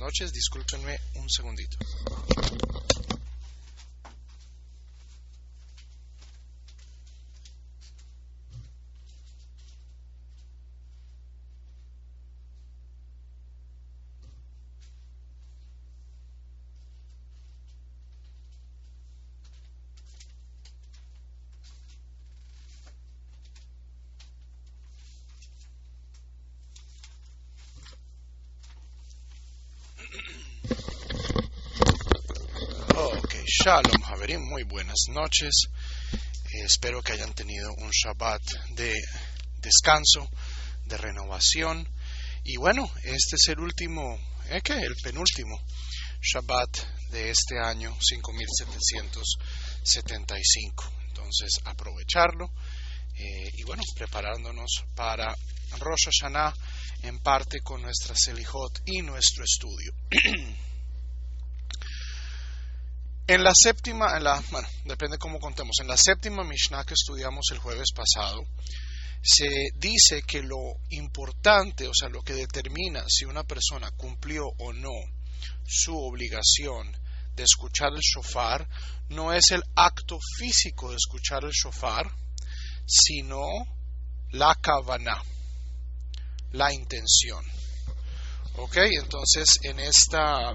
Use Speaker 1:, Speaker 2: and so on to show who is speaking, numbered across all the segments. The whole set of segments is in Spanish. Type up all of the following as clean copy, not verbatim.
Speaker 1: noches. Discúlpenme un segundito. Shalom, Haverim, muy buenas noches. Espero que hayan tenido un Shabbat de descanso, de renovación. Y bueno, este es el último, el penúltimo Shabbat de este año 5775. Entonces, aprovecharlo y bueno, preparándonos para Rosh Hashanah, en parte con nuestra Selijot y nuestro estudio. Depende cómo contemos. En la séptima Mishnah que estudiamos el jueves pasado, se dice que lo importante, o sea, lo que determina si una persona cumplió o no su obligación de escuchar el shofar, no es el acto físico de escuchar el shofar, sino la kavaná, la intención. ¿Ok? Entonces, en esta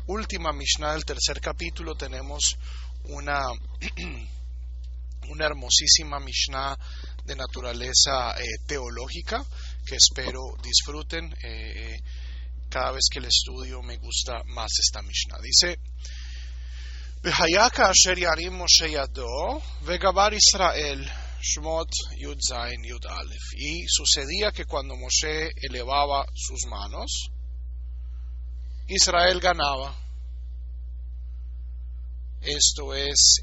Speaker 1: última Mishnah del tercer capítulo tenemos una hermosísima Mishnah de naturaleza teológica que espero disfruten. Cada vez que el estudio me gusta más esta Mishnah. Dice: V'haya ka'asher yarim Moshe yado vegabar Israel Shmot Yud Zayin Yud Alef. Y sucedía que cuando Moshe elevaba sus manos, Israel ganaba. Esto es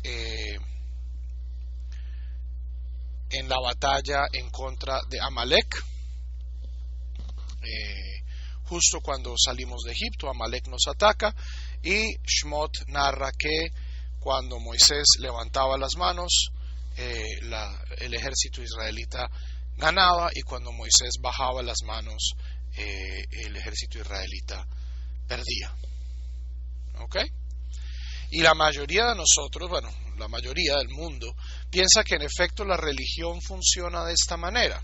Speaker 1: en la batalla en contra de Amalek. Justo cuando salimos de Egipto, Amalek nos ataca y Shmot narra que cuando Moisés levantaba las manos, el ejército israelita ganaba, y cuando Moisés bajaba las manos, el ejército israelita perdía. ¿Ok? Y la mayoría de nosotros, la mayoría del mundo, piensa que en efecto la religión funciona de esta manera.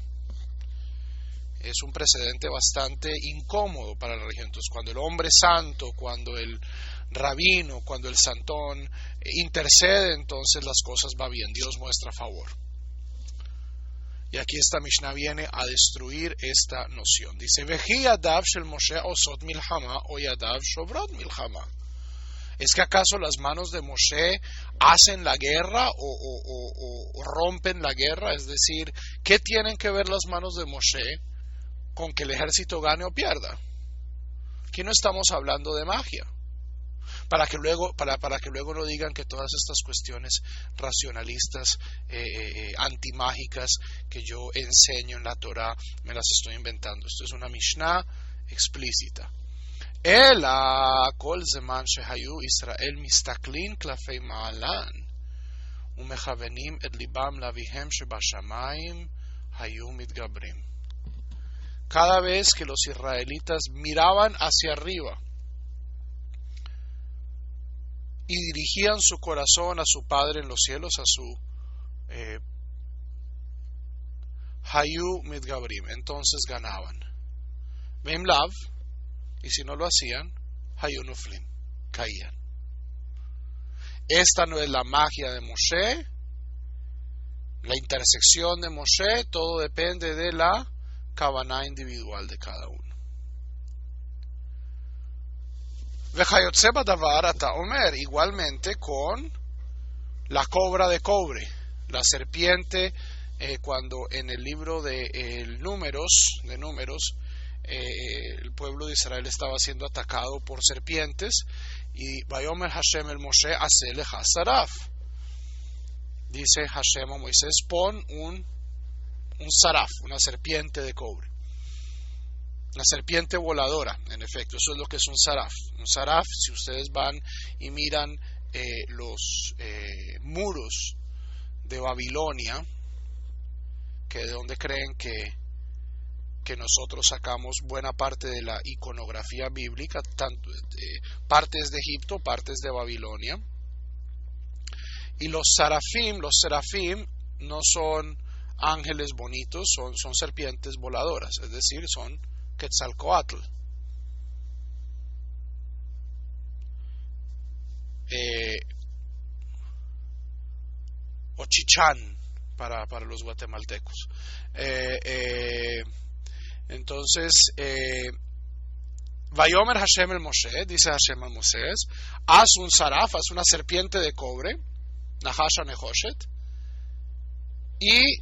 Speaker 1: Es un precedente bastante incómodo para la religión. Entonces, cuando el hombre santo, cuando el rabino, cuando el santón intercede, entonces las cosas van bien, Dios muestra favor. Y aquí esta Mishnah viene a destruir esta noción. Dice: Veji yadav shel Moshe osot milhama o yadav shovrot milhama. ¿Es que acaso las manos de Moshe hacen la guerra o rompen la guerra? Es decir, ¿qué tienen que ver las manos de Moshe con que el ejército gane o pierda? Aquí no estamos hablando de magia. Para que luego no digan que todas estas cuestiones racionalistas, antimágicas que yo enseño en la Torah, me las estoy inventando. Esto es una Mishnah explícita. Ela kol zeman shehayu Israel mistaklin klafei ma'alan umechavenim et libam lavihem shebashamayim hayu mitgabrim. Cada vez que los israelitas miraban hacia arriba y dirigían su corazón a su Padre en los cielos, a su hayu mitgabrim, entonces ganaban. Vem lav. Y si no lo hacían, hayunuflim, caían. Esta no es la magia de Moshe, la intersección de Moshe, todo depende de la kavaná individual de cada uno. Vejayotze badavar ata omer, igualmente con la cobra de cobre, la serpiente, cuando en el libro de Números, el pueblo de Israel estaba siendo atacado por serpientes, y Vayomer Hashem el Moshe asele hasaraf. Dice Hashem a Moisés: pon un saraf, una serpiente de cobre, una serpiente voladora. En efecto, eso es lo que es un saraf. Un saraf, si ustedes van y miran los muros de Babilonia, que de donde creen que que nosotros sacamos buena parte de la iconografía bíblica, partes de Egipto, partes de Babilonia. Y los serafim no son ángeles bonitos, son serpientes voladoras, es decir, son Quetzalcoatl. O Chichán para los guatemaltecos. Entonces, Vayomer Hashem el Moshe, dice Hashem al Moisés, haz un saraf, haz una serpiente de cobre, Nahasha Nehoshet, y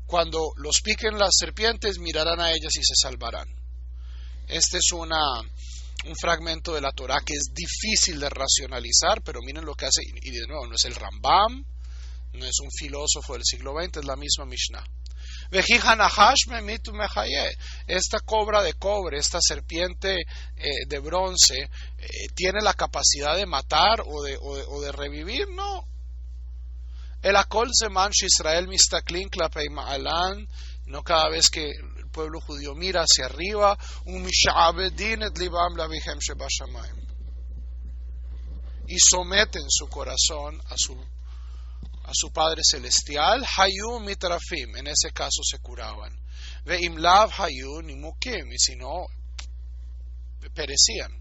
Speaker 1: cuando los piquen las serpientes mirarán a ellas y se salvarán. Este es un fragmento de la Torah que es difícil de racionalizar, pero miren lo que hace, y de nuevo, no es el Rambam, no es un filósofo del siglo XX, es la misma Mishnah. Esta cobra de cobre, esta serpiente de bronce, ¿tiene la capacidad de matar o de revivir? No. El akol zeman Israel mistaklin klapei ma'alan, no cada vez que el pueblo judío mira hacia arriba, y someten su corazón a su Padre Celestial, hayu mitrafim, en ese caso se curaban, ve'im lav hayu nimukim, y si no, perecían.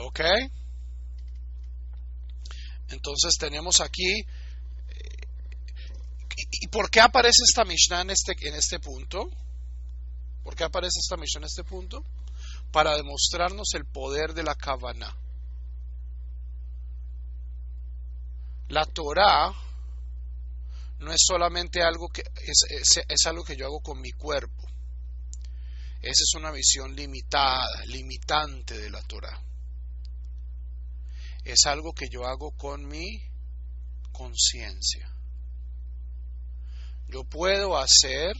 Speaker 1: ¿Ok? Entonces tenemos aquí, ¿y por qué aparece esta Mishnah en este punto? ¿Por qué aparece esta Mishnah en este punto? Para demostrarnos el poder de la Kavaná. La Torah no es solamente algo que es algo que yo hago con mi cuerpo. Esa es una visión limitada, limitante de la Torah. Es algo que yo hago con mi conciencia. Yo puedo hacer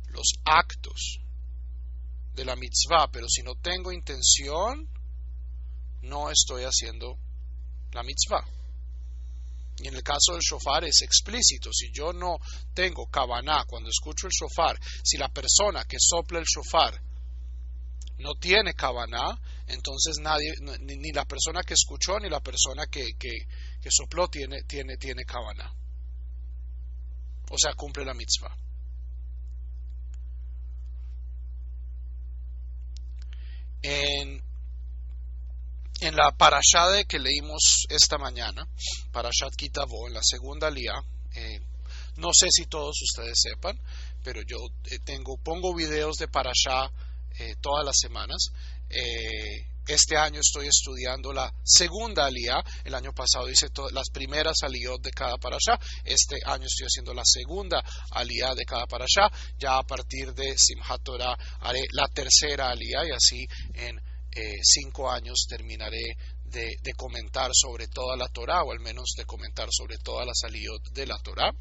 Speaker 1: los actos de la mitzvah, pero si no tengo intención, no estoy haciendo la mitzvah. Y en el caso del shofar es explícito. Si yo no tengo kavaná cuando escucho el shofar, si la persona que sopla el shofar no tiene kavaná, entonces nadie, ni la persona que escuchó ni la persona que sopló tiene kavaná. O sea, cumple la mitzvah. En la parashá que leímos esta mañana, Parashat Kitavo, en la segunda aliyá, no sé si todos ustedes sepan, pero yo pongo videos de parashá todas las semanas. Este año estoy estudiando la segunda aliyá. El año pasado hice las primeras aliyot de cada parashá. Este año estoy haciendo la segunda aliyá de cada parashá. Ya a partir de Simchat Torah haré la tercera aliyá, y así en 5 años terminaré de comentar sobre toda la Torah, o al menos de comentar sobre todas las aliyot de la Torah.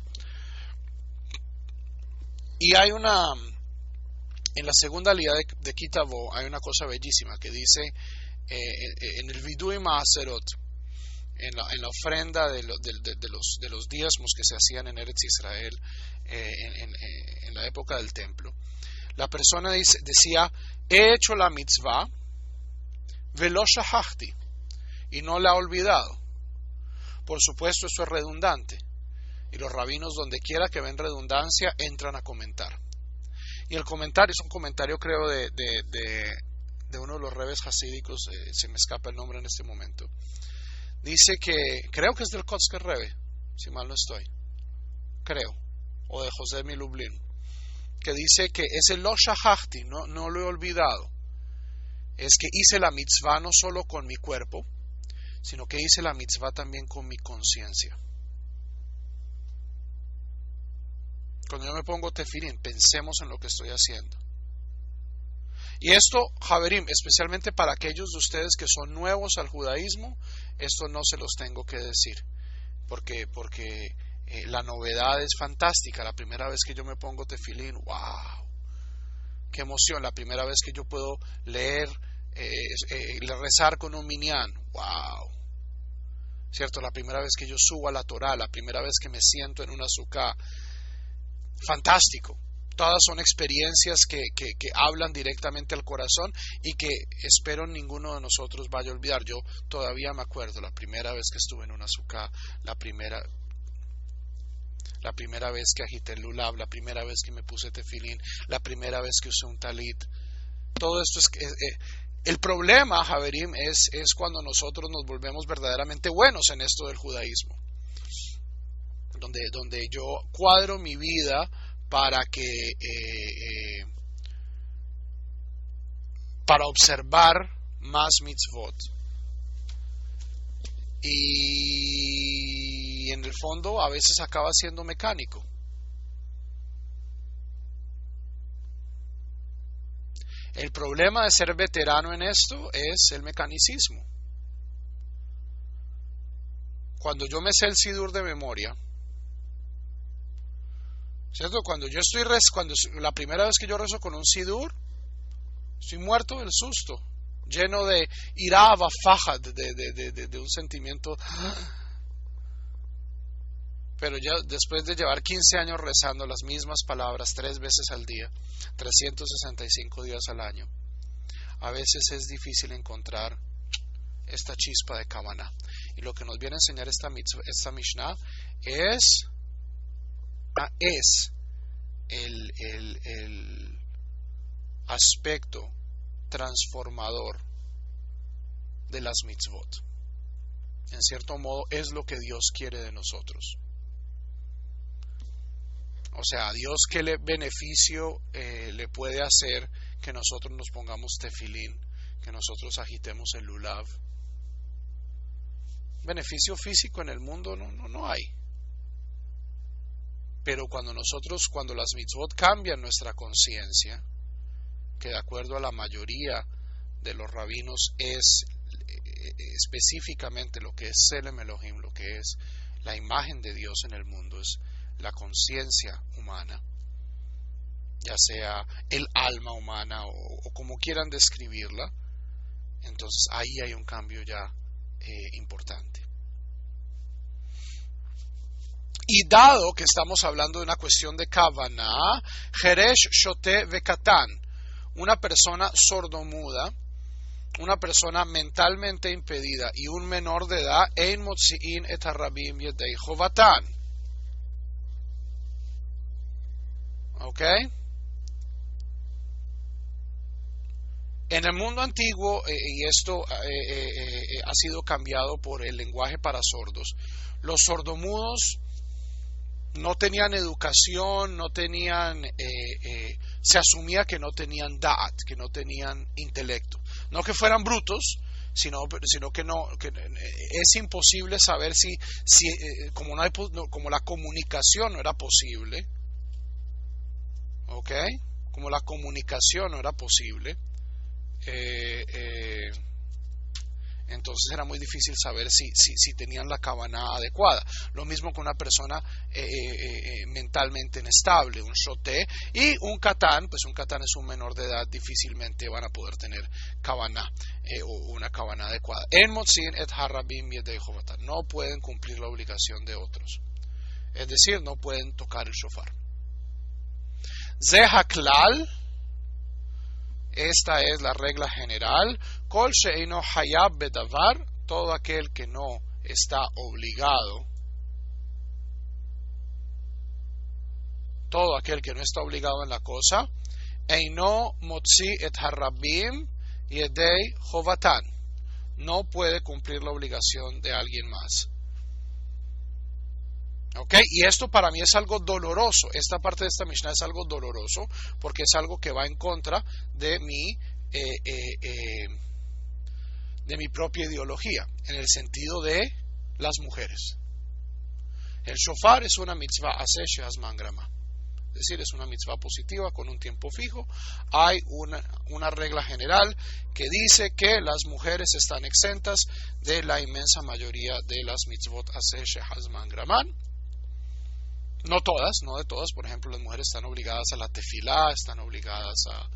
Speaker 1: Y hay en la segunda aliyá de Kitavo hay una cosa bellísima que dice en el Vidui Maaserot, en la ofrenda de los diezmos que se hacían en Eretz Israel en la época del templo. La persona decía, he hecho la mitzvah velo shahachti, y no la he olvidado. Por supuesto, eso es redundante, y los rabinos, donde quiera que ven redundancia, entran a comentar. Y el comentario es un comentario, creo, de uno de los rebes hasídicos, se me escapa el nombre en este momento. Dice que, creo que es del Kotzker Rebbe, si mal no estoy, creo, o de José Milublin, que dice que ese lo shahachti, no lo he olvidado, es que hice la mitzvah no solo con mi cuerpo, sino que hice la mitzvah también con mi conciencia. Cuando yo me pongo tefilín, pensemos en lo que estoy haciendo. Y esto, Javerim, especialmente para aquellos de ustedes que son nuevos al judaísmo, esto no se los tengo que decir, porque la novedad es fantástica. La primera vez que yo me pongo tefilín, wow, qué emoción. La primera vez que yo puedo leer rezar con un minyan. ¡Wow! ¿Cierto? La primera vez que yo subo a la Torá, la primera vez que me siento en una sukkah. Fantástico. Todas son experiencias que hablan directamente al corazón y que espero ninguno de nosotros vaya a olvidar. Yo todavía me acuerdo la primera vez que estuve en una sukkah, la primera vez que agité el lulav, la primera vez que me puse tefilín, la primera vez que usé un talit. Todo esto es el problema, Javerim, es cuando nosotros nos volvemos verdaderamente buenos en esto del judaísmo, donde yo cuadro mi vida para observar más mitzvot, y en el fondo a veces acaba siendo mecánico. El problema de ser veterano en esto es el mecanicismo. Cuando yo me sé el sidur de memoria, ¿cierto? Cuando la primera vez que yo rezo con un sidur, estoy muerto del susto, lleno de iraba, fajad, de un sentimiento. Pero ya después de llevar 15 años rezando las mismas palabras 3 veces al día, 365 días al año, a veces es difícil encontrar esta chispa de Kavaná. Y lo que nos viene a enseñar esta Mishnah es el aspecto transformador de las mitzvot. En cierto modo es lo que Dios quiere de nosotros. O sea, a Dios, ¿qué beneficio le puede hacer que nosotros nos pongamos tefilín, que nosotros agitemos el lulav? Beneficio físico en el mundo no hay. Pero cuando las mitzvot cambian nuestra conciencia, que de acuerdo a la mayoría de los rabinos es específicamente lo que es Selem Elohim, lo que es la imagen de Dios en el mundo, es la conciencia humana, ya sea el alma humana o como quieran describirla. Entonces ahí hay un cambio ya importante. Y dado que estamos hablando de una cuestión de Kavaná, Jeresh Shote Vekatan, una persona sordomuda, una persona mentalmente impedida y un menor de edad, Ein Motziin et Harabim Yedei Chovatan. ¿Ok? En el mundo antiguo, y esto ha sido cambiado por el lenguaje para sordos, los sordomudos no tenían educación, se asumía que no tenían da'at, que no tenían intelecto. No que fueran brutos, sino que es imposible saber si como la comunicación no era posible. ¿Ok? Como la comunicación no era posible, entonces era muy difícil saber si tenían la kavaná adecuada. Lo mismo con una persona mentalmente inestable, un shoté, y un katán, pues un katán es un menor de edad, difícilmente van a poder tener kavaná o una kavaná adecuada. En motzin et harabim yedei chovatan, no pueden cumplir la obligación de otros, es decir, no pueden tocar el shofar. Zehaklal, esta es la regla general. Kol she'eino hayab bedavar, todo aquel que no está obligado, en la cosa, eino motzi et harabim yedei chovatan, no puede cumplir la obligación de alguien más. Okay, y esto para mí es algo doloroso. Esta parte de esta Mishnah es algo doloroso porque es algo que va en contra de mi propia ideología, en el sentido de las mujeres. El shofar es una mitzvah aseh shehazman grama, es decir, es una mitzvah positiva con un tiempo fijo. Hay una regla general que dice que las mujeres están exentas de la inmensa mayoría de las mitzvot aseh shehazman graman. No todas, no de todas. Por ejemplo, las mujeres están obligadas a la tefilá, están obligadas a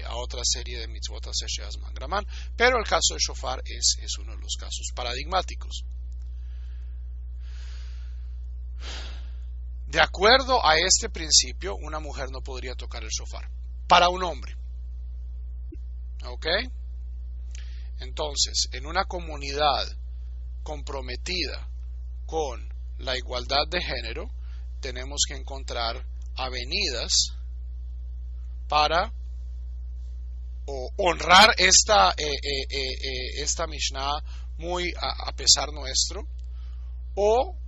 Speaker 1: a otra serie de mitzvot asher mangraman, pero el caso de shofar es uno de los casos paradigmáticos. De acuerdo a este principio, una mujer no podría tocar el shofar para un hombre. ¿Ok? Entonces, en una comunidad comprometida con la igualdad de género, tenemos que encontrar avenidas para honrar esta Mishnah muy a pesar nuestro, o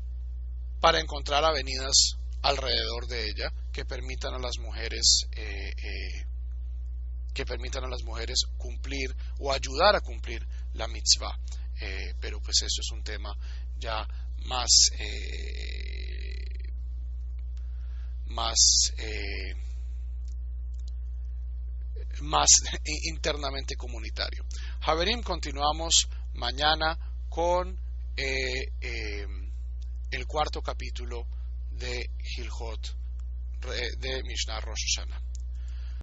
Speaker 1: para encontrar avenidas alrededor de ella que permitan a las mujeres cumplir o ayudar a cumplir la mitzvah. Pero pues eso es un tema ya más internamente comunitario. Haverim, continuamos mañana con el cuarto capítulo de Hilchot de Mishnah Rosh Hashanah.